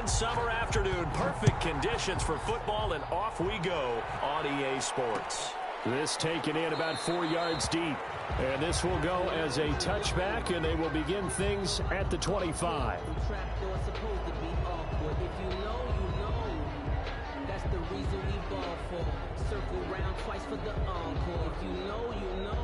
fine summer afternoon. Perfect conditions for football, and off we go on EA Sports. This taken in about 4 yards deep. And this will go as a touchback, and they will begin things at the 25. That's the reason we ball for. Circle round twice for the encore. If you know, you know.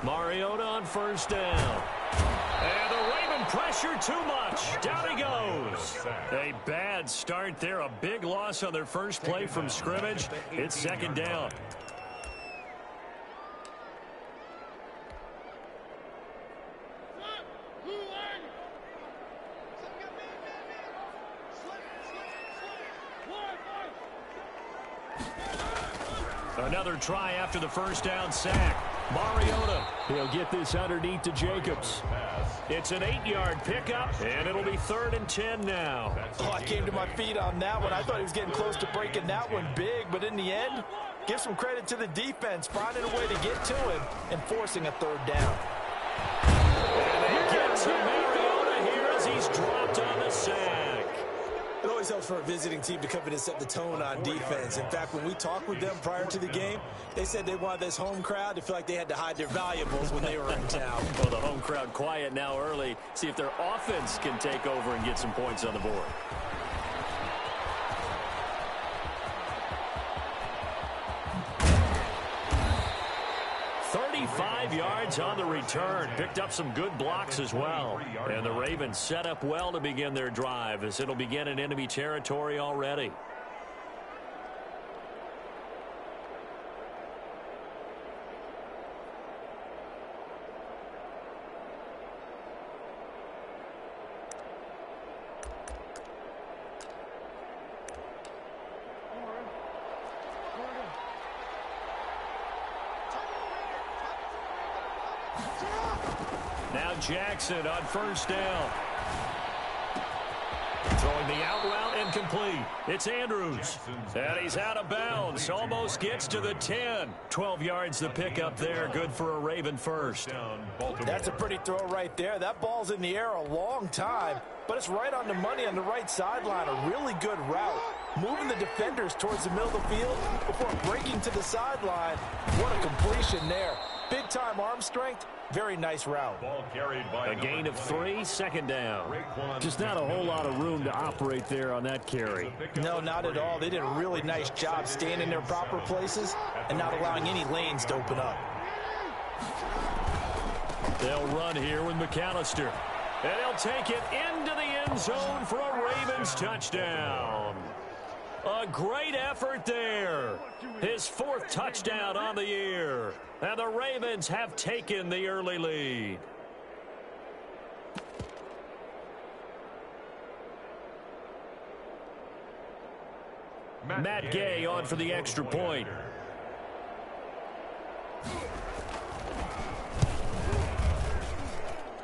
Mariota on first down. And the Raven pressure too much. Down he goes. A bad start there. A big loss on their first play from scrimmage. It's second down. Another try after the first down sack. Mariota, he'll get this underneath to Jacobs. It's an 8-yard pickup, and it'll be 3rd and 10 now. Oh, I came to my feet on that one. I thought he was getting close to breaking that one big, but in the end, give some credit to the defense, finding a way to get to him and forcing a 3rd down. And they get to Mariota here as he's dropped on the sack. It always helps for a visiting team to come in and set the tone on defense. In fact, when we talked with them prior to the game, they said they wanted this home crowd to feel like they had to hide their valuables when they were in town. Well, the home crowd quiet now early. See if their offense can take over and get some points on the board. Five yards on the return. Picked up some good blocks as well. And the Ravens set up well to begin their drive as it'll begin in enemy territory already. Now Jackson on first down. Throwing the out route incomplete. It's Andrews. And he's out of bounds. Almost gets to the 10. 12 yards the pickup there. Good for a Raven first. That's a pretty throw right there. That ball's in the air a long time, but it's right on the money on the right sideline. A really good route. Moving the defenders towards the middle of the field before breaking to the sideline. What a completion there. Big-time arm strength. Very nice route. Ball carried by a gain of 3, second down. Just not a whole lot of room to operate there on that carry. No, not at all. They did a really nice job staying in their proper places and not allowing any lanes to open up. They'll run here with McAllister. And he'll take it into the end zone for a Ravens touchdown. A great effort there. His 4th touchdown on the year. And the Ravens have taken the early lead. Matt Gay on for the extra point.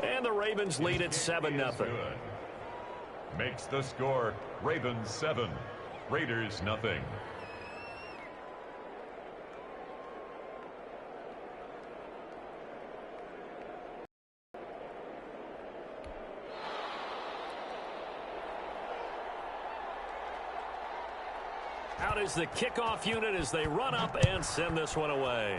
And the Ravens lead at 7-0. Makes the score Ravens 7, Raiders nothing. Out is the kickoff unit as they run up and send this one away.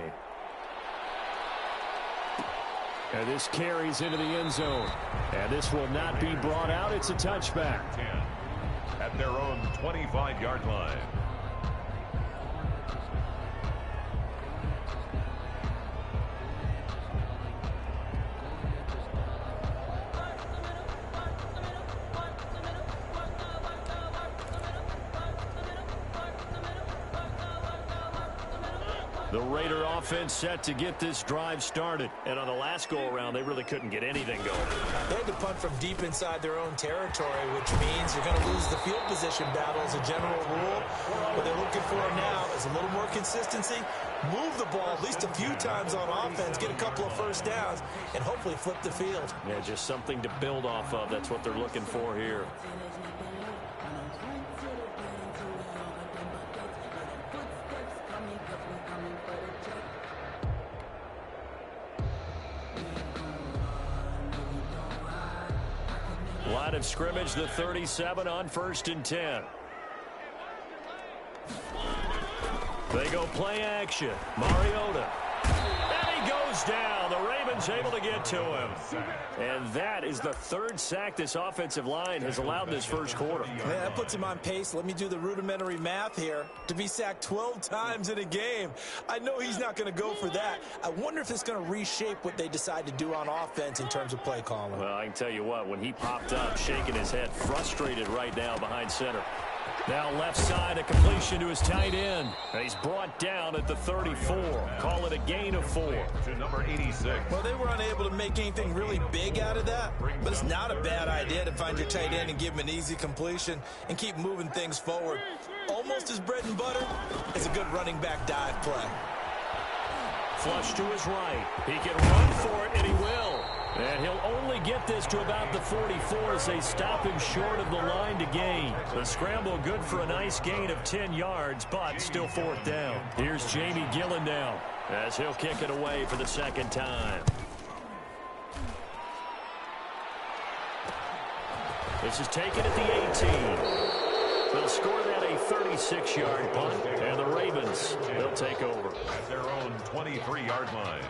And this carries into the end zone. And this will not be brought out. It's a touchback. 10 at their own 25-yard line. The Raider offense set to get this drive started. And on the last go-around, they really couldn't get anything going. They had to punt from deep inside their own territory, which means you're going to lose the field position battle as a general rule. What they're looking for now is a little more consistency, move the ball at least a few times on offense, get a couple of first downs, and hopefully flip the field. Yeah, just something to build off of. That's what they're looking for here. Line of scrimmage, the 37 on 1st and 10. They go play action. Mariota. And he goes down. The Ravens able to get to him. And that is the 3rd sack this offensive line has allowed in this first quarter. Man, that puts him on pace. Let me do the rudimentary math here. To be sacked 12 times in a game. I know he's not going to go for that. I wonder if it's going to reshape what they decide to do on offense in terms of play calling. Well, I can tell you what, when he popped up, shaking his head, frustrated right now behind center. Now left side, a completion to his tight end. And he's brought down at the 34. Call it a gain of 4. To number 86. Well, they were unable to make anything really big out of that, but it's not a bad idea to find your tight end and give him an easy completion and keep moving things forward. Almost his bread and butter is a good running back dive play. Flush to his right. He can run for it, and he will. And he'll only get this to about the 44 as they stop him short of the line to gain. The scramble good for a nice gain of 10 yards, but still 4th down. Here's Jamie Gillen now as he'll kick it away for the 2nd time. This is taken at the 18. They'll score that a 36-yard punt, and the Ravens, they'll take over. At their own 23-yard line.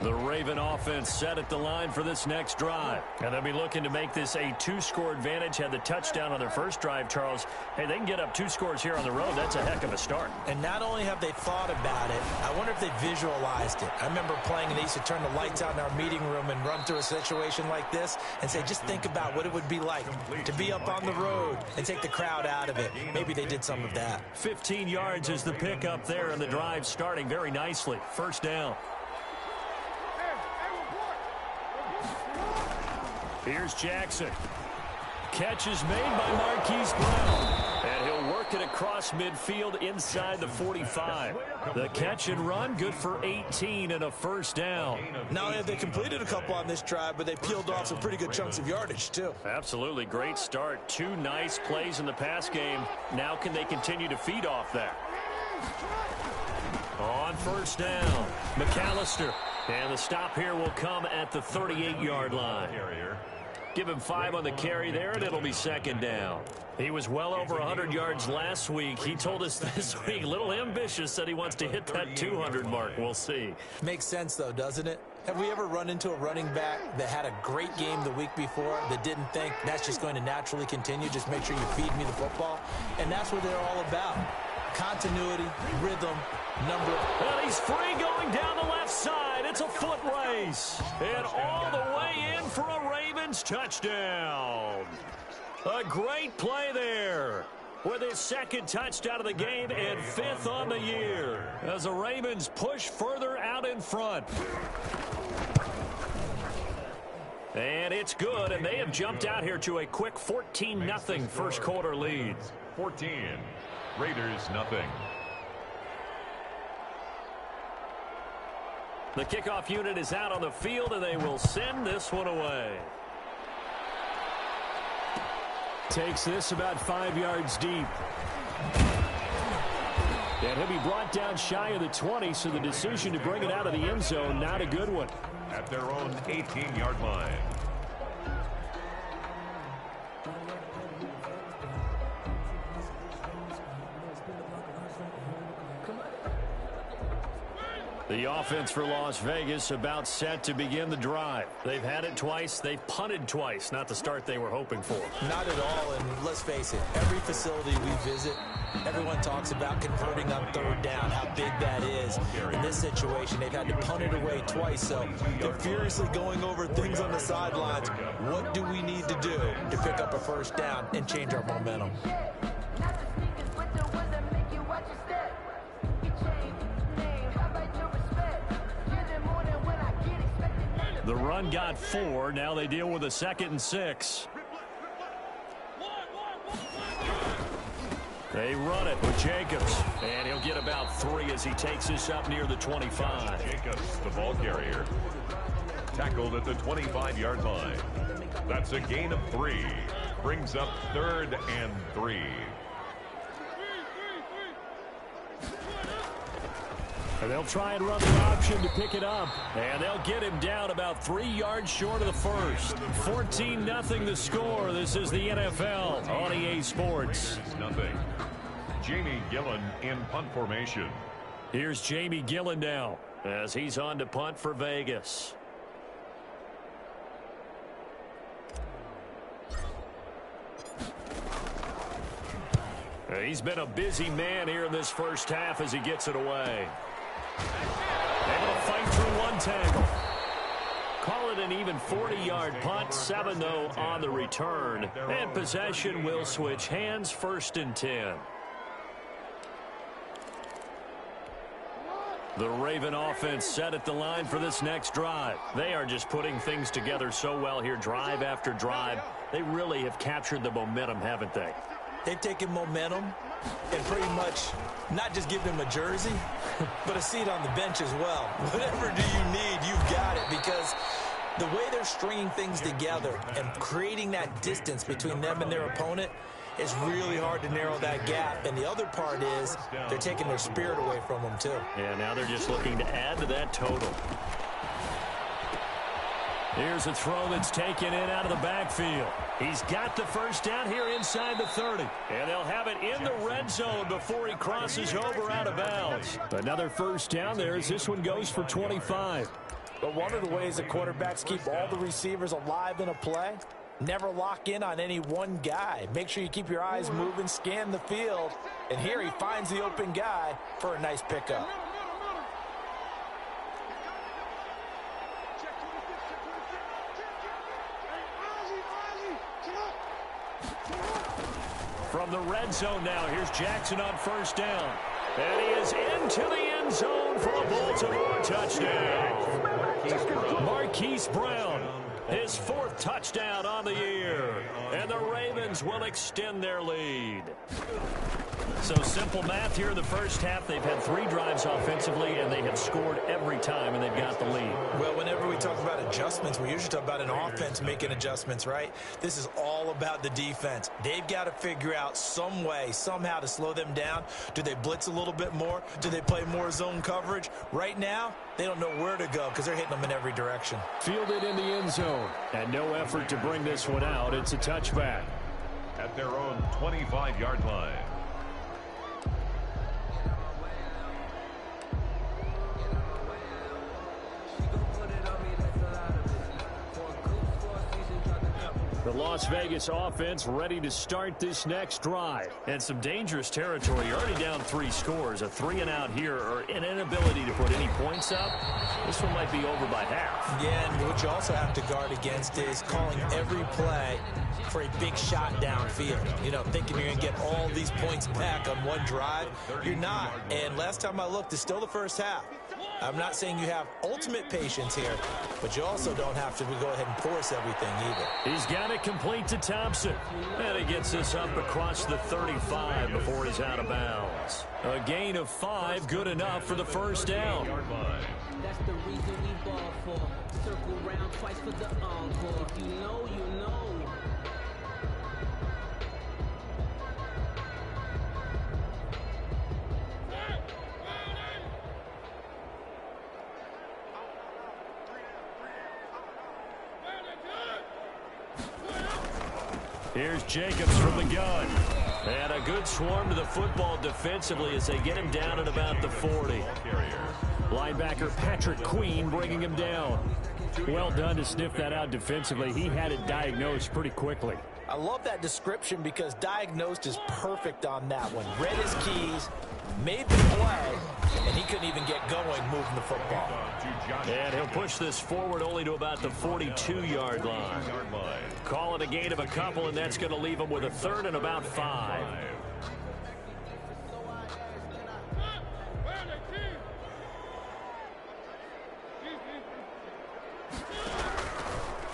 The Raven offense set at the line for this next drive. And they'll be looking to make this a 2-score advantage. Had the touchdown on their first drive, Charles. Hey, they can get up 2 scores here on the road. That's a heck of a start. And not only have they thought about it, I wonder if they visualized it. I remember playing and they used to turn the lights out in our meeting room and run through a situation like this and say, just think about what it would be like to be up on the road and take the crowd out of it. Maybe they did some of that. 15 yards is the pickup there, and the drive starting very nicely. 1st down. Here's Jackson. Catch is made by Marquise Brown. And he'll work it across midfield inside the 45. The catch and run, good for 18 and a 1st down. Not only have they completed a couple on this drive, but they peeled off some pretty good chunks of yardage, too. Absolutely. Great start. 2 nice plays in the pass game. Now can they continue to feed off that? On 1st down, McAllister. And the stop here will come at the 38-yard line. Give him 5 on the carry there, and it'll be 2nd down. He was well over 100 yards last week. He told us this week, a little ambitious, said he wants to hit that 200 mark. We'll see. Makes sense, though, doesn't it? Have we ever run into a running back that had a great game the week before that didn't think that's just going to naturally continue? Just make sure you feed me the football. And that's what they're all about. Continuity, rhythm, number. And he's free going down the left side. It's a foot race. And all the way in for a Ravens touchdown. A great play there with his 2nd touchdown of the game and 5th on the year as the Ravens push further out in front. And it's good, and they have jumped out here to a quick 14-0 first quarter lead. 14. Raiders nothing. The kickoff unit is out on the field, and they will send this one away. Takes this about 5 yards deep. And he'll be brought down shy of the 20, so the decision to bring it out of the end zone, not a good one. At their own 18-yard line. The offense for Las Vegas about set to begin the drive. They've had it twice. They've punted twice. Not the start they were hoping for. Not at all, and let's face it, every facility we visit, everyone talks about converting on third down, how big that is. In this situation, they've had to punt it away twice, so they're furiously going over things on the sidelines. What do we need to do to pick up a first down and change our momentum? The run got 4. Now they deal with a 2nd and 6. They run it with Jacobs. And he'll get about 3 as he takes this up near the 25. Jacobs, the ball carrier, tackled at the 25-yard line. That's a gain of 3. Brings up 3rd and 3. And they'll try and run the option to pick it up. And they'll get him down about 3 yards short of the first. 14-0 the score. This is the NFL on EA Sports. Nothing. Jamie Gillen in punt formation. Here's Jamie Gillen now as he's on to punt for Vegas. He's been a busy man here in this first half as he gets it away. Able to fight through one tackle. Call it an even 40-yard punt. 7, though, on the return. And possession will switch hands. 1st and 10. The Raven offense set at the line for this next drive. They are just putting things together so well here, drive after drive. They really have captured the momentum, haven't they? They've taken momentum and pretty much not just given him a jersey, but a seat on the bench as well. Whatever do you need, you've got it, because the way they're stringing things together and creating that distance between them and their opponent is really hard to narrow that gap. And the other part is they're taking their spirit away from them, too. Yeah, now they're just looking to add to that total. Here's a throw that's taken in out of the backfield. He's got the first down here inside the 30. And they'll have it in the red zone before he crosses over out of bounds. Another first down there as this one goes for 25. But one of the ways that quarterbacks keep all the receivers alive in a play, never lock in on any one guy. Make sure you keep your eyes moving, scan the field. And here he finds the open guy for a nice pickup. From the red zone now, here's Jackson on first down. And he is into the end zone for a Baltimore touchdown. Marquise Brown, his 4th touchdown on the year. And the Ravens will extend their lead. So simple math here in the first half. They've had 3 drives offensively, and they have scored every time, and they've got the lead. Well, whenever we talk about adjustments, we usually talk about an offense making adjustments, right? This is all about the defense. They've got to figure out some way, somehow to slow them down. Do they blitz a little bit more? Do they play more zone coverage? Right now, they don't know where to go because they're hitting them in every direction. Fielded in the end zone, and no effort to bring this one out. It's a touchback. At their own 25-yard line. The Las Vegas offense ready to start this next drive. And some dangerous territory. You're already down 3 scores. A 3-and-out here, or an inability to put any points up. This one might be over by half. Yeah, and what you also have to guard against is calling every play for a big shot downfield. You know, thinking you're going to get all these points back on one drive. You're not. And last time I looked, it's still the first half. I'm not saying you have ultimate patience here, but you also don't have to go ahead and force everything either. He's got it complete to Thompson. And he gets this up across the 35 before he's out of bounds. A gain of 5, good enough for the first down. That's the reason we ball for. Circle round twice for the encore. If you know, you know. Here's Jacobs from the gun. And a good swarm to the football defensively as they get him down at about the 40. Linebacker Patrick Queen bringing him down. Well done to sniff that out defensively. He had it diagnosed pretty quickly. I love that description because diagnosed is perfect on that one. Read his keys, made the play, and he couldn't even get going moving the football. And he'll push this forward only to about the 42-yard line. Call it a gain of a couple, and that's going to leave him with a third and about 5.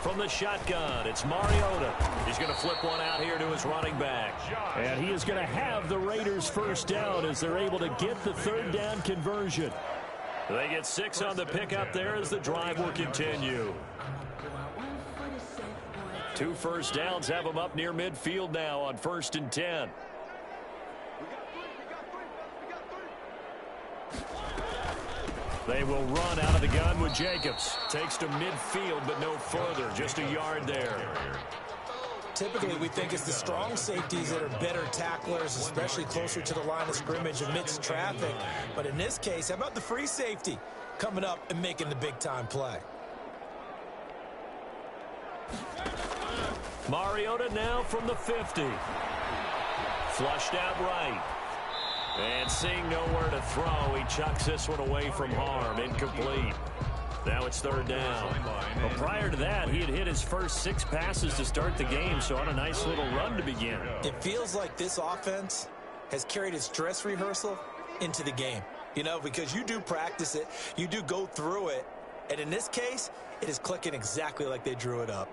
From the shotgun, it's Mariota. He's going to flip one out here to his running back. And he is going to have the Raiders first down as they're able to get the third down conversion. They get 6 on the pickup there as the drive will continue. 2 first downs have them up near midfield now on 1st and 10. They will run out of the gun with Jacobs. Takes to midfield, but no further. Just a yard there. Typically, we think it's the strong safeties that are better tacklers, especially closer to the line of scrimmage amidst traffic. But in this case, how about the free safety coming up and making the big-time play? Mariota now from the 50. Flushed out right. And seeing nowhere to throw, he chucks this one away from harm. Incomplete. Now it's third down. Well, prior to that, he had hit his first 6 passes to start the game, so on a nice little run to begin. It feels like this offense has carried its dress rehearsal into the game. You know, because you do practice it, you do go through it, and in this case, it is clicking exactly like they drew it up.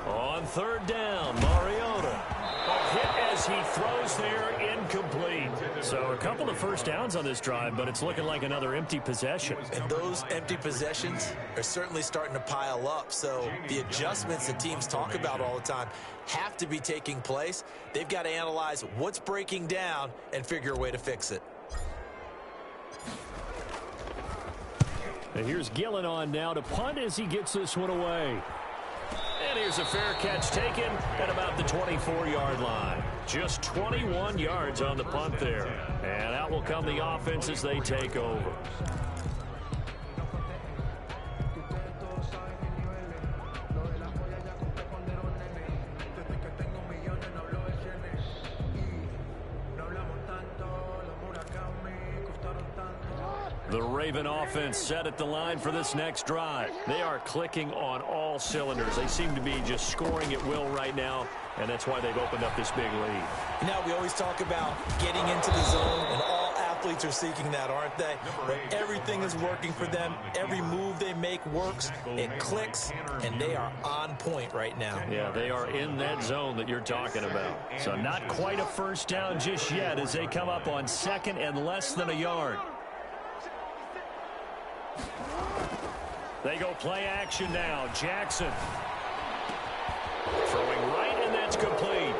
On third down, Mariota. A hit as he throws there, incomplete. So a couple of first downs on this drive, but it's looking like another empty possession. And those empty possessions are certainly starting to pile up. So the adjustments that teams talk about all the time have to be taking place. They've got to analyze what's breaking down and figure a way to fix it. And here's Gillen on now to punt as he gets this one away. And here's a fair catch taken at about the 24-yard line. Just 21 yards on the punt there. And out will come the offense as they take over. The Raven offense set at the line for this next drive. They are clicking on all cylinders. They seem to be just scoring at will right now, and that's why they've opened up this big lead. Now, we always talk about getting into the zone, and all athletes are seeking that, aren't they? But everything is working for them. Every move they make works. It clicks, and they are on point right now. Yeah, they are in that zone that you're talking about. So not quite a first down just yet as they come up on second and less than a yard. They go play action now. Jackson throwing right, and that's complete.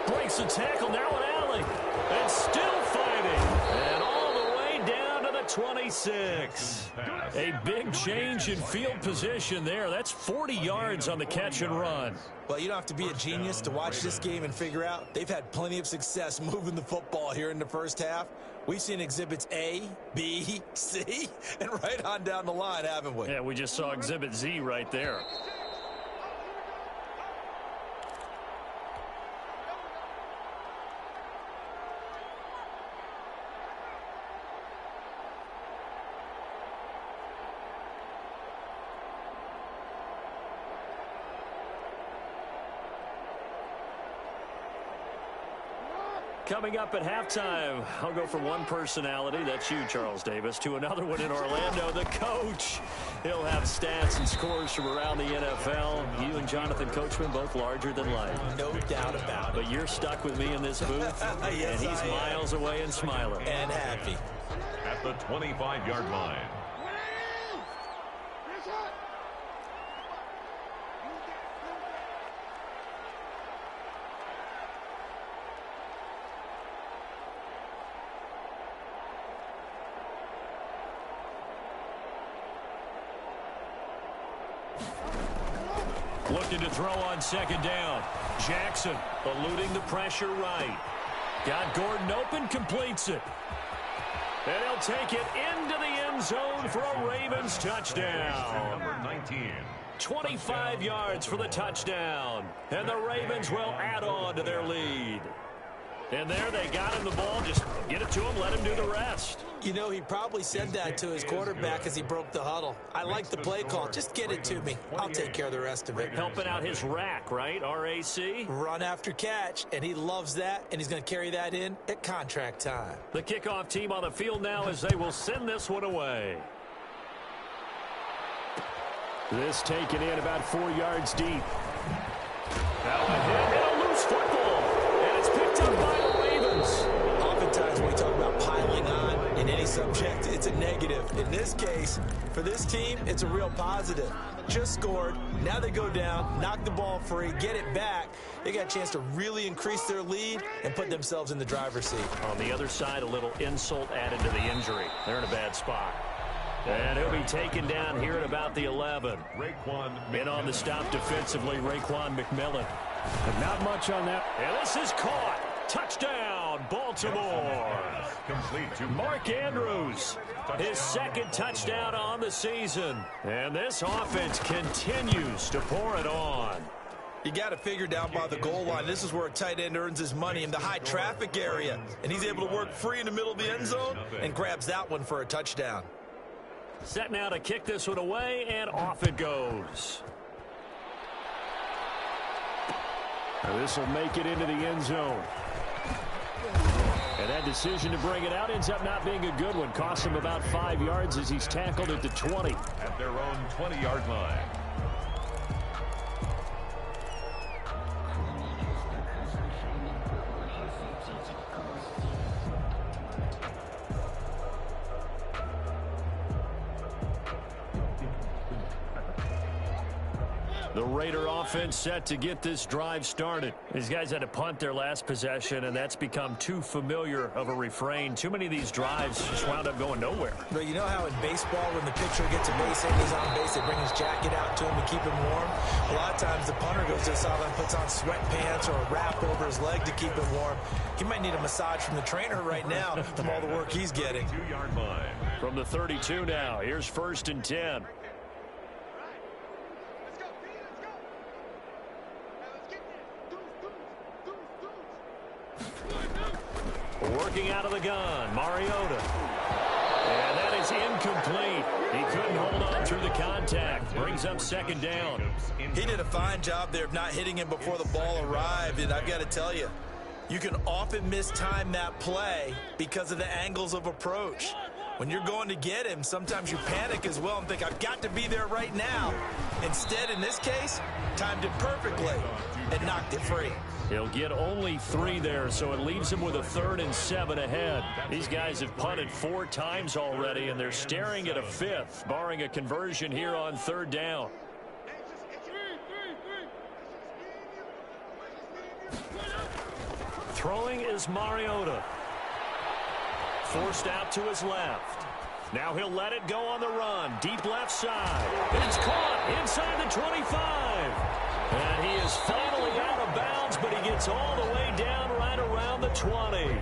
Breaks the tackle, now an alley, and still fighting. And all the way down to the 26. A big change in field position there. That's 40 yards on the catch and run. Well, you don't have to be a genius to watch this game and figure out they've had plenty of success moving the football here in the first half. We've seen exhibits A, B, C, and right on down the line, haven't we? Yeah, we just saw exhibit Z right there. Coming up at halftime, I'll go from one personality, that's you, Charles Davis, to another one in Orlando, the coach. He'll have stats and scores from around the NFL. You and Jonathan Coachman, both larger than life. No doubt about it. But you're stuck with me in this booth, yes, and he's miles away and smiling. And happy. At the 25-yard line. Looking to throw on second down. Jackson eluding the pressure right. Got Gordon open, completes it. And he'll take it into the end zone for a Ravens touchdown. Number 19. 25 yards for the touchdown. And the Ravens will add on to their lead. And there they got him the ball. Just get it to him, let him do the rest. You know, he probably said that to his quarterback as he broke the huddle. I like the play call. Just get it to me. I'll take care of the rest of it. Helping out his rack, right? RAC. Run after catch, and he loves that, and he's going to carry that in at contract time. The kickoff team on the field now as they will send this one away. This taken in about 4 yards deep. Now ahead and a loose football. And it's picked up by the Ravens. Oftentimes when we talk about piling on in any subject, it's a negative. In this case, for this team, it's a real positive. Just scored. Now they go down, knock the ball free, get it back. They got a chance to really increase their lead and put themselves in the driver's seat. On the other side, a little insult added to the injury. They're in a bad spot. And he'll be taken down here at about the 11. In on the stop defensively, Raekwon McMillan. But not much on that. And this is caught. Touchdown, Baltimore. Complete to Mark Andrews, his second touchdown on the season. And this offense continues to pour it on. You got to figure down by the goal line. This is where a tight end earns his money in the high traffic area. And he's able to work free in the middle of the end zone and grabs that one for a touchdown. Set now to kick this one away, and off it goes. Now this will make it into the end zone. And that decision to bring it out ends up not being a good one. Costs him about 5 yards as he's tackled at the 20. At their own 20-yard line. The Raider offense set to get this drive started. These guys had to punt their last possession, and that's become too familiar of a refrain. Too many of these drives just wound up going nowhere. But you know how in baseball, when the pitcher gets a base hit and he's on base, they bring his jacket out to him to keep him warm? A lot of times the punter goes to the sideline, puts on sweatpants or a wrap over his leg to keep him warm. He might need a massage from the trainer right now from all the work he's getting. 2-yard line. From the 32 now, here's 1st and 10. Working out of the gun, Mariota. And that is incomplete. He couldn't hold on through the contact. Brings up 2nd down. He did a fine job there of not hitting him before the ball arrived, and I've got to tell you, you can often mistime that play because of the angles of approach. When you're going to get him, sometimes you panic as well and think, I've got to be there right now. Instead, in this case, timed it perfectly and knocked it free. He'll get only 3 there, so it leaves him with a 3rd and 7 ahead. These guys have punted 4 times already, and they're staring at a 5th, barring a conversion here on 3rd down. Throwing is Mariota. Forced out to his left. Now he'll let it go on the run. Deep left side. It's caught inside the 25. And he is finally out of bounds, but he gets all the way down right around the 20.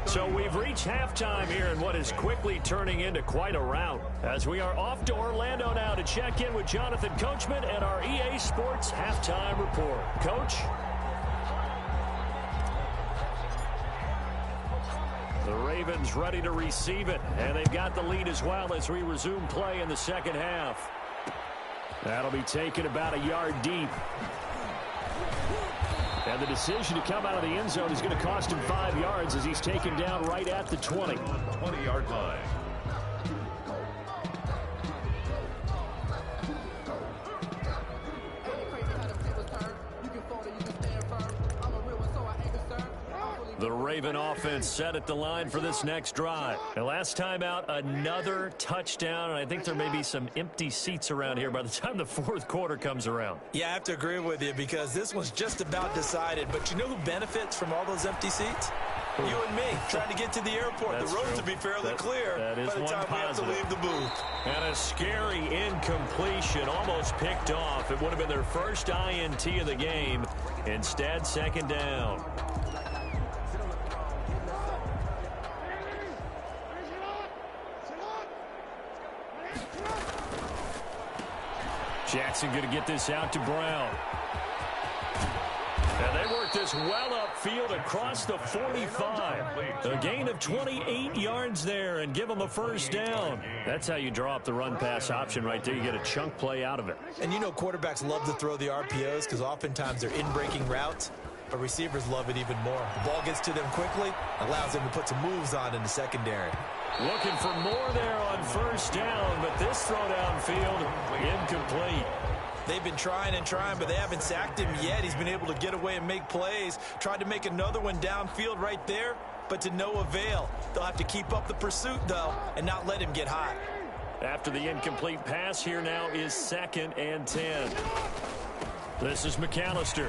So we've reached halftime here in what is quickly turning into quite a rout. As we are off to Orlando now to check in with Jonathan Coachman and our EA Sports Halftime Report. Coach? The Ravens ready to receive it, and they've got the lead as well as we resume play in the second half. That'll be taken about a yard deep. And the decision to come out of the end zone is going to cost him 5 yards as he's taken down right at the 20. 20-yard line. The Raven offense set at the line for this next drive. And last time out, another touchdown. And I think there may be some empty seats around here by the time the 4th quarter comes around. Yeah, I have to agree with you because this one's just about decided. But you know who benefits from all those empty seats? You and me, trying to get to the airport. That's the roads true. will be fairly clear that is by the one time we have to positive. leave the booth. And a scary incompletion, almost picked off. It would have been their first INT of the game. Instead, 2nd down. Jackson going to get this out to Brown. And they work this well upfield across the 45. A gain of 28 yards there and give them a first down. That's how you draw up the run-pass option right there. You get a chunk play out of it. And you know quarterbacks love to throw the RPOs because oftentimes they're in-breaking routes, but receivers love it even more. The ball gets to them quickly, allows them to put some moves on in the secondary. Looking for more there on first down, but this throw downfield incomplete. They've been trying and trying, but they haven't sacked him yet. He's been able to get away and make plays. Tried to make another one downfield right there, but to no avail. They'll have to keep up the pursuit, though, and not let him get hot. After the incomplete pass, here now is 2nd and 10. This is McAllister.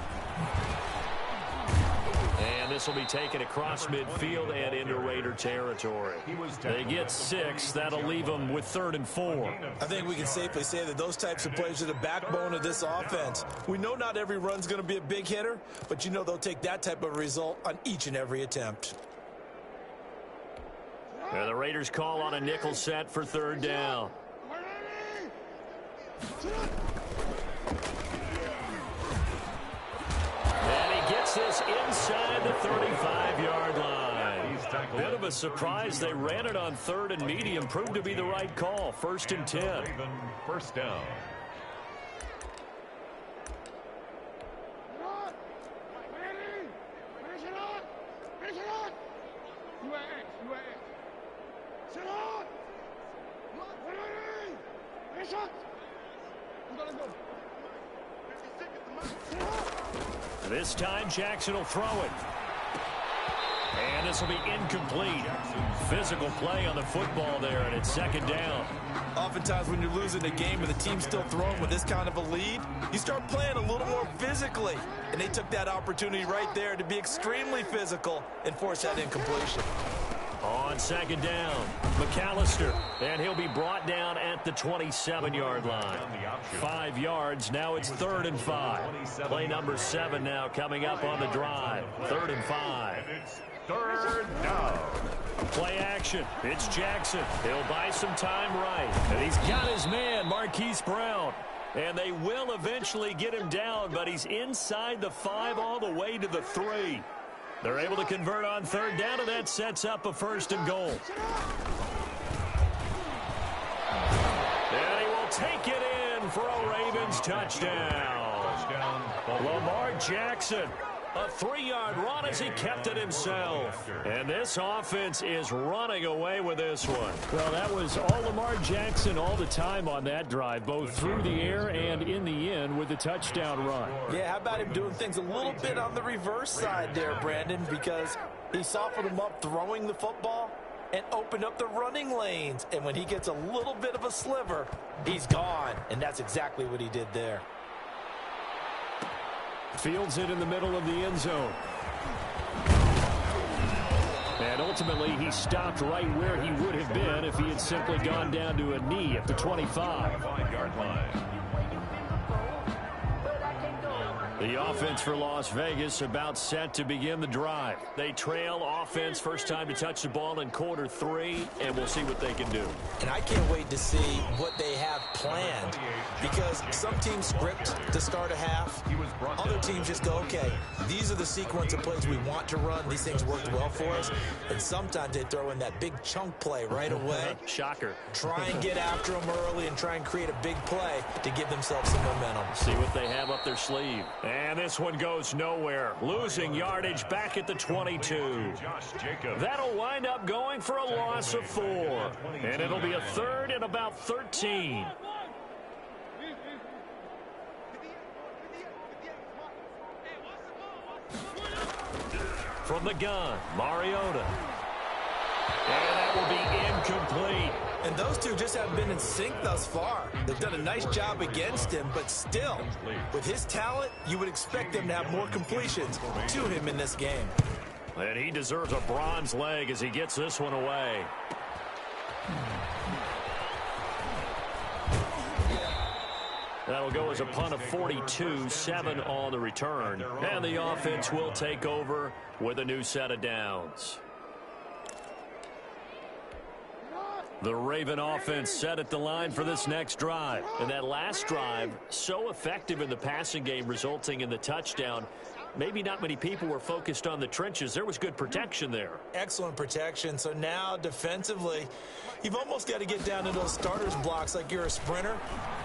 And this will be taken across midfield and into Raider territory. They get 6. That'll leave them with 3rd and 4. I think we can safely say that those types of plays are the backbone of this offense. We know not every run's going to be a big hitter, but you know they'll take that type of result on each and every attempt. And the Raiders call on a nickel set for 3rd down. This inside the 35-yard line. Bit of a surprise. They ran it on 3rd and medium. Proved to be the right call. 1st and 10. First down. This time, Jackson will throw it. And this will be incomplete. Physical play on the football there, and it's 2nd down. Oftentimes when you're losing a game and the team's still throwing with this kind of a lead, you start playing a little more physically. And they took that opportunity right there to be extremely physical and force that incompletion. On 2nd down, McAllister, and he'll be brought down at the 27-yard line. 5 yards, now it's 3rd and 5. Play number 7 now coming up on the drive. 3rd and 5. Third down. Play action, it's Jackson. He'll buy some time right. And he's got his man, Marquise Brown. And they will eventually get him down, but he's inside the 5 all the way to the 3. They're able to convert on 3rd down, and that sets up a 1st and goal. And he will take it in for a Ravens touchdown. Lamar Jackson, a 3-yard run as he kept it himself. And this offense is running away with this one. Well, that was all Lamar Jackson all the time on that drive, both through the air and in the end with the touchdown run. Yeah, how about him doing things a little bit on the reverse side there, Brandon, because he softened him up throwing the football and opened up the running lanes. And when he gets a little bit of a sliver, he's gone. And that's exactly what he did there. Fields it in the middle of the end zone. And ultimately, he stopped right where he would have been if he had simply gone down to a knee at the 25. 5-yard line. The offense for Las Vegas about set to begin the drive. They trail offense, first time to touch the ball in quarter 3, and we'll see what they can do. And I can't wait to see what they have planned, because some teams script to start a half. Other teams just go, okay, these are the sequence of plays we want to run. These things worked well for us. And sometimes they throw in that big chunk play right away. Shocker. Try and get after them early and try and create a big play to give themselves some momentum. See what they have up their sleeve. And this one goes nowhere. Losing yardage back at the 22. That'll wind up going for a loss of 4. And it'll be a 3rd and about 13. From the gun, Mariota. And that will be incomplete. And those two just haven't been in sync thus far. They've done a nice job against him, but still, with his talent, you would expect them to have more completions to him in this game. And he deserves a bronze leg as he gets this one away. That'll go as a punt of 42, 7 on the return. And the offense will take over with a new set of downs. The Raven offense set at the line for this next drive. And that last drive, so effective in the passing game, resulting in the touchdown. Maybe not many people were focused on the trenches. There was good protection there. Excellent protection. So now defensively, you've almost got to get down to those starters blocks like you're a sprinter.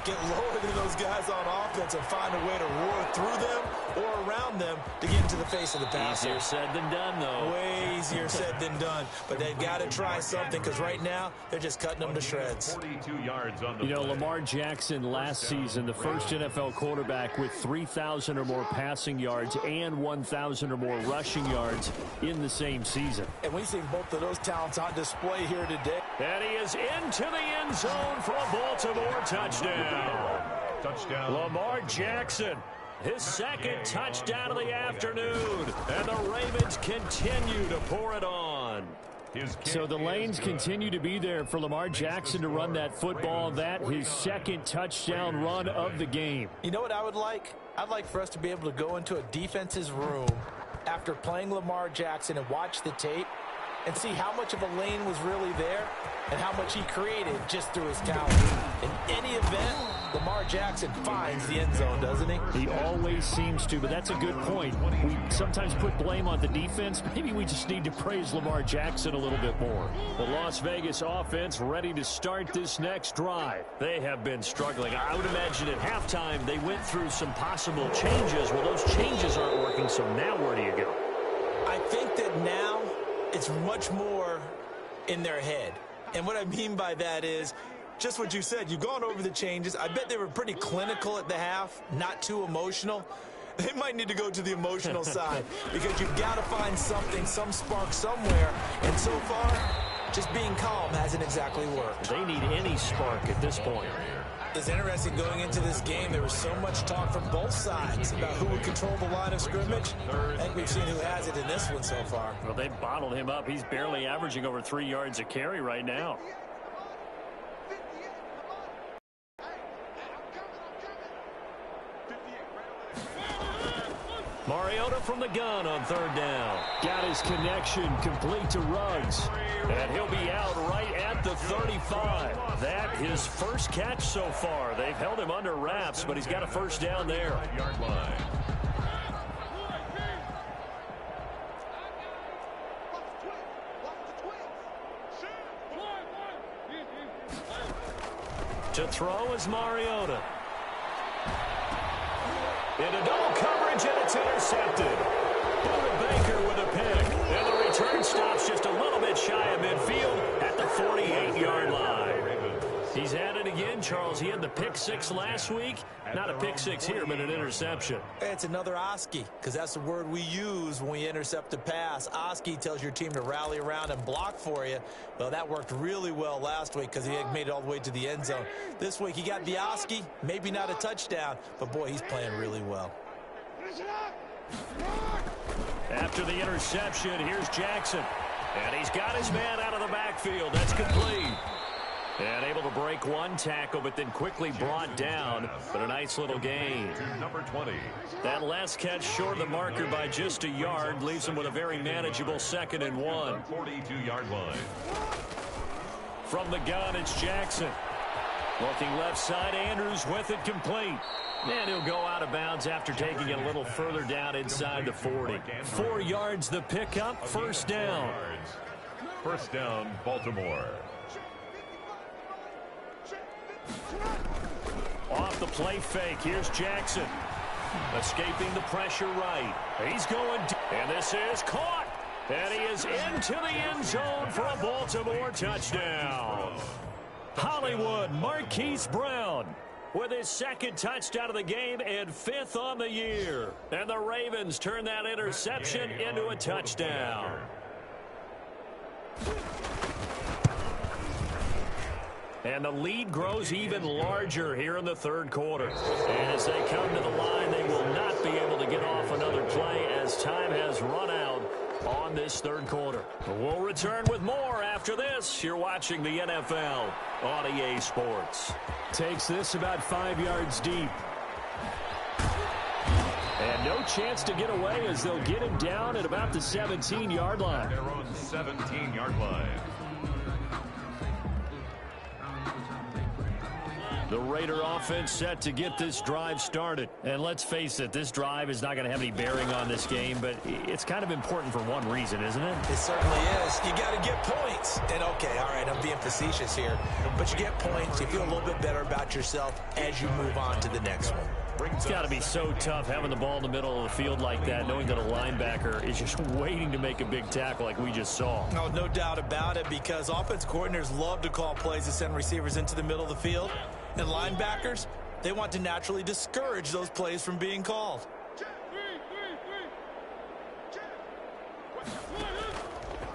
Get lower than those guys on offense and find a way to roar through them or around them to get into the face of the passer. Easier said than done, though. Way easier said than done. But they've got to try something because right now they're just cutting them to shreds. 42 yards on the You know, play. Lamar Jackson last season, the first NFL quarterback with 3,000 or more passing yards and 1,000 or more rushing yards in the same season. And we've seen both of those talents on display here today. And he is into the end zone for a Baltimore touchdown. Touchdown. Lamar Jackson, his second touchdown of the afternoon. And the Ravens continue to pour it on. So the lanes continue to be there for Lamar Jackson to run that football. That his second touchdown run of the game. You know what I would like? I'd like for us to be able to go into a defense's room after playing Lamar Jackson and watch the tape and see how much of a lane was really there and how much he created just through his talent. In any event, Lamar Jackson finds the end zone, doesn't he? He always seems to, but that's a good point. We sometimes put blame on the defense. Maybe we just need to praise Lamar Jackson a little bit more. The Las Vegas offense ready to start this next drive. They have been struggling. I would imagine at halftime they went through some possible changes. Well, those changes aren't working, so now where do you go? I think that now it's much more in their head. And what I mean by that is just what you said. You've gone over the changes. I bet they were pretty clinical at the half, not too emotional. They might need to go to the emotional side because you've got to find something, some spark somewhere. And so far, just being calm hasn't exactly worked. They need any spark at this point. It's interesting going into this game. There was so much talk from both sides about who would control the line of scrimmage. I think we've seen who has it in this one so far. Well, they bottled him up. He's barely averaging over 3 yards a carry right now. Mariota from the gun on third down. Got his connection complete to Ruggs. And he'll be out right at the 35. That his first catch so far. They've held him under wraps, but he's got a first down there. 5-yard line. To throw is Mariota. Into double coverage, and it's intercepted. Buda Baker with a pick. And the return stops just a little bit shy of midfield at the 48-yard line. He's at it again, Charles. He had the pick six last week. Not a pick six here, but an interception. It's another Oski, because that's the word we use when we intercept a pass. Oski tells your team to rally around and block for you. Well, that worked really well last week because he had made it all the way to the end zone. This week he got the Oski, maybe not a touchdown, but boy, he's playing really well. After the interception, here's Jackson. And he's got his man out of the backfield. That's complete. And able to break one tackle, but then quickly brought down. But a nice little gain. Number 20. That last catch short of the marker by just a yard leaves him with a very manageable 2nd and 1. 42-yard line. From the gun, it's Jackson. Looking left side, Andrews with it complete. And he'll go out of bounds after taking it a little further down inside the 40. 4 yards the pickup, first down. First down, Baltimore. Off the play fake, here's Jackson. Escaping the pressure right. He's going, and this is caught. And he is into the end zone for a Baltimore touchdown. Hollywood Marquise Brown with his 2nd touchdown of the game and 5th on the year. And the Ravens turn that interception into a touchdown. And the lead grows even larger here in the 3rd quarter. And as they come to the line, they will not be able to get off another play as time has run out on this 3rd quarter. We'll return with more after this. You're watching the NFL on EA Sports. Takes this about 5 yards deep. And no chance to get away as they'll get him down at about the 17-yard line. Their own 17-yard line. The Raider offense set to get this drive started. And let's face it, this drive is not going to have any bearing on this game, but it's kind of important for one reason, isn't it? It certainly is. You got to get points. And okay, all right, I'm being facetious here, but you get points. You feel a little bit better about yourself as you move on to the next one. It's got to be so tough having the ball in the middle of the field like that, knowing that a linebacker is just waiting to make a big tackle like we just saw. Oh, no doubt about it, because offense coordinators love to call plays to send receivers into the middle of the field. And linebackers, they want to naturally discourage those plays from being called.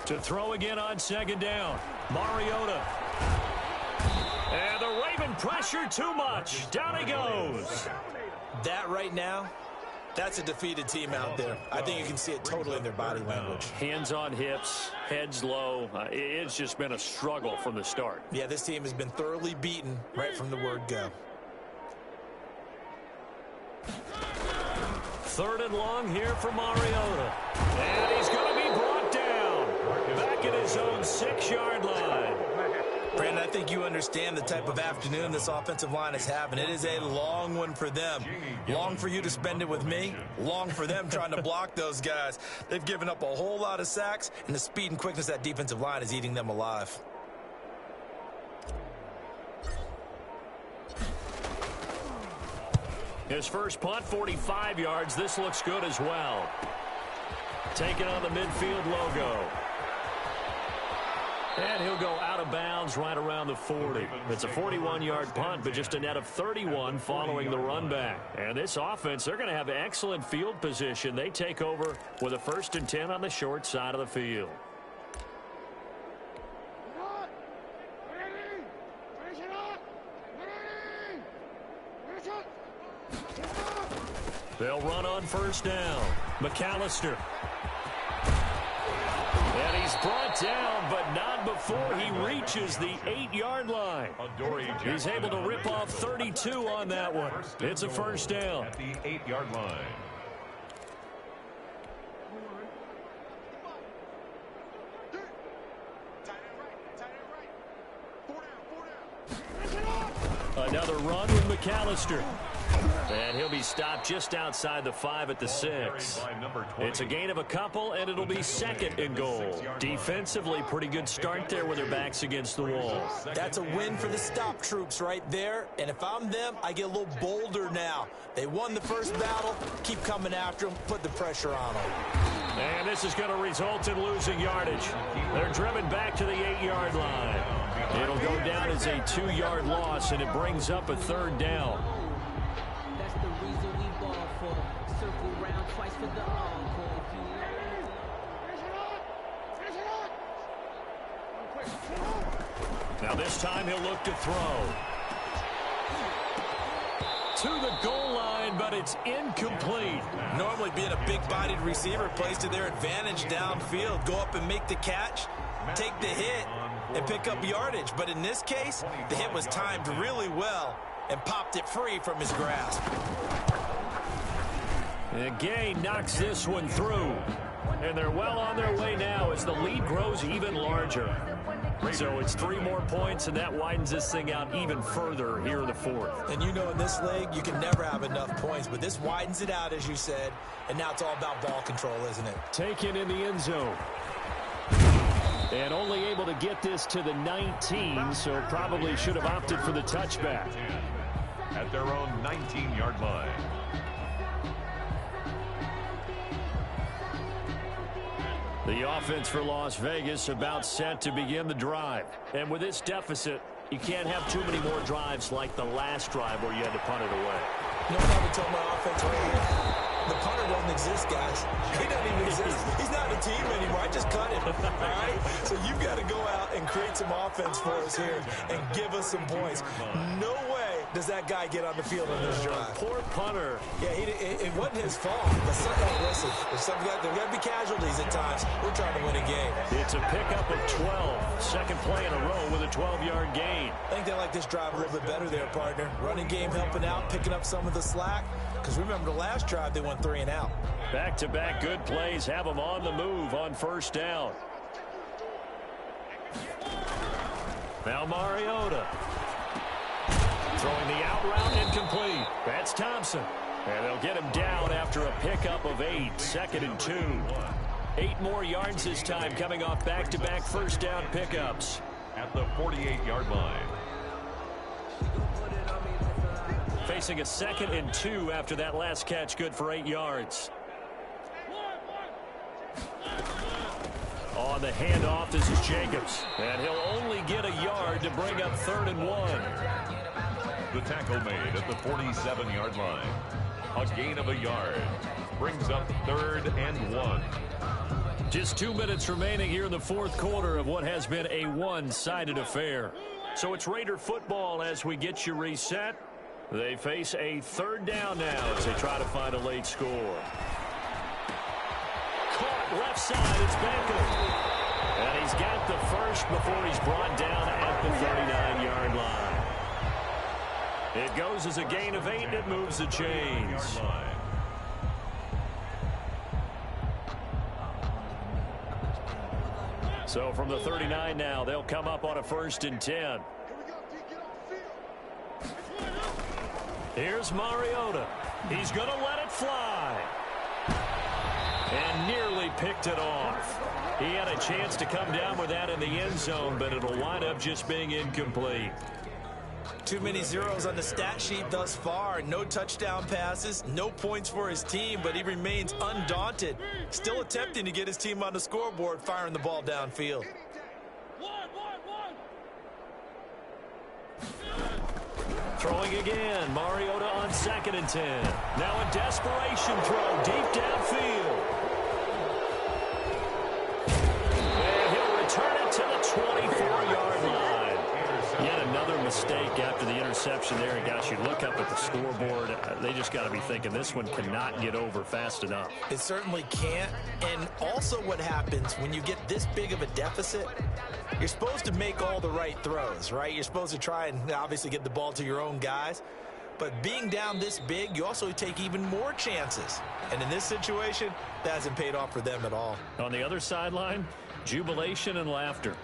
To throw again on second down, Mariota. And the Raven pressure too much. Down he goes. That right now, that's a defeated team out there. I think you can see it totally in their body language. Hands on hips, heads low. It's just been a struggle from the start. Yeah, this team has been thoroughly beaten right from the word go. 3rd and long here for Mariota. And he's going to be brought down. Back at his own 6-yard line. Brandon, I think you understand the type of afternoon this offensive line is having. It is a long one for them. Long for you to spend it with me. Long for them trying to block those guys. They've given up a whole lot of sacks, and the speed and quickness of that defensive line is eating them alive. His first punt, 45 yards. This looks good as well. Taking on the midfield logo. And he'll go out of bounds right around the 40. It's a 41-yard punt, but just a net of 31 following the run back. And this offense, they're going to have excellent field position. They take over with a 1st and 10 on the short side of the field. They'll run on 1st down. McAllister. And he's brought down, but not before he reaches the 8-yard line. He's able to rip off 32 on that one. It's a 1st down. At the 8-yard line. Another run with McAllister. And he'll be stopped just outside the 5 at the 6. It's a gain of a couple, and it'll be 2nd and goal. Defensively, pretty good start there with their backs against the wall. That's a win for the stop troops right there. And if I'm them, I get a little bolder now. They won the first battle. Keep coming after them. Put the pressure on them. And this is going to result in losing yardage. They're driven back to the 8-yard line. It'll go down as a 2-yard loss, and it brings up a 3rd down. That's the reason we ball for. Circle round twice for the encore. Now this time he'll look to throw. To the goal line, but it's incomplete. Normally being a big-bodied receiver plays to their advantage downfield. Go up and make the catch, take the hit, and pick up yardage. But in this case, the hit was timed really well and popped it free from his grasp. And Gay knocks this one through. And they're well on their way now as the lead grows even larger. So it's 3 more points, and that widens this thing out even further here in the 4th. And you know in this league, you can never have enough points, but this widens it out, as you said, and now it's all about ball control, isn't it? Taken in the end zone. And only able to get this to the 19, so probably should have opted for the touchback. At their own 19-yard line. The offense for Las Vegas about set to begin the drive. And with this deficit, you can't have too many more drives like the last drive where you had to punt it away. You know what I tell my offense right here? The punter doesn't exist, guys. He doesn't even exist. He's not a team anymore. I just cut him. All right? So you've got to go out and create some offense for us here and give us some points. No way does that guy get on the field on this drive. Poor punter. Yeah, it wasn't his fault. But listen, there's got to be casualties at times. We're trying to win a game. It's a pickup of 12. Second play in a row with a 12-yard gain. I think they like this drive a little bit better there, partner. Running game helping out, picking up some of the slack. Because remember the last drive, they went 3 and out. Back-to-back good plays have them on the move on 1st down. Now Mariota. Throwing the out route incomplete. That's Thompson. And they'll get him down after a pickup of 8. 2nd and 2. 8 more yards this time, coming off back-to-back first down pickups. At the 48-yard line. Facing a 2nd and 2 after that last catch, good for 8 yards. On the handoff, this is Jacobs. And he'll only get a yard to bring up 3rd and 1. The tackle made at the 47-yard line. A gain of a yard. Brings up 3rd and 1. Just 2 minutes remaining here in the 4th quarter of what has been a one-sided affair. So it's Raider football as we get you reset. They face a 3rd down now as they try to find a late score. Caught left side, it's Beckham. And he's got the first before he's brought down at the 39-yard line. It goes as a gain of 8, and it moves the chains. So from the 39 now, they'll come up on a 1st and 10. Here's Mariota. He's going to let it fly. And nearly picked it off. He had a chance to come down with that in the end zone, but it'll wind up just being incomplete. Too many zeros on the stat sheet thus far. No touchdown passes, no points for his team, but he remains undaunted. Still attempting to get his team on the scoreboard, firing the ball downfield. Throwing again. Mariota on 2nd and 10. Now a desperation throw deep downfield. And he'll return it to the 24-yard line. Yet another mistake after the interception there. And gosh, you look up at the scoreboard, they just got to be thinking this one cannot get over fast enough. It certainly can't. And also what happens when you get this big of a deficit, you're supposed to make all the right throws, right? You're supposed to try and obviously get the ball to your own guys. But being down this big, you also take even more chances. And in this situation, that hasn't paid off for them at all. On the other sideline, jubilation and laughter.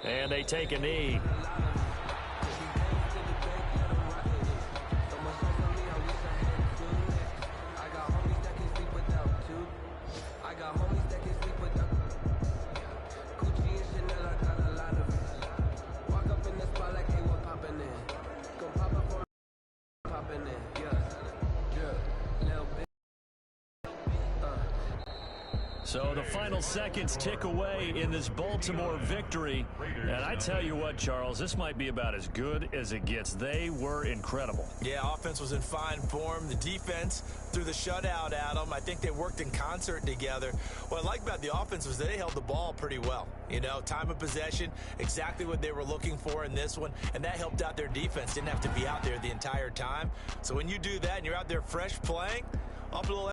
And they take a knee. So the final seconds tick away in this Baltimore victory. And I tell you what, Charles, this might be about as good as it gets. They were incredible. Yeah, offense was in fine form. The defense threw the shutout at them. I think they worked in concert together. What I like about the offense was they held the ball pretty well. You know, time of possession, exactly what they were looking for in this one. And that helped out their defense. Didn't have to be out there the entire time. So when you do that and you're out there fresh playing, up a little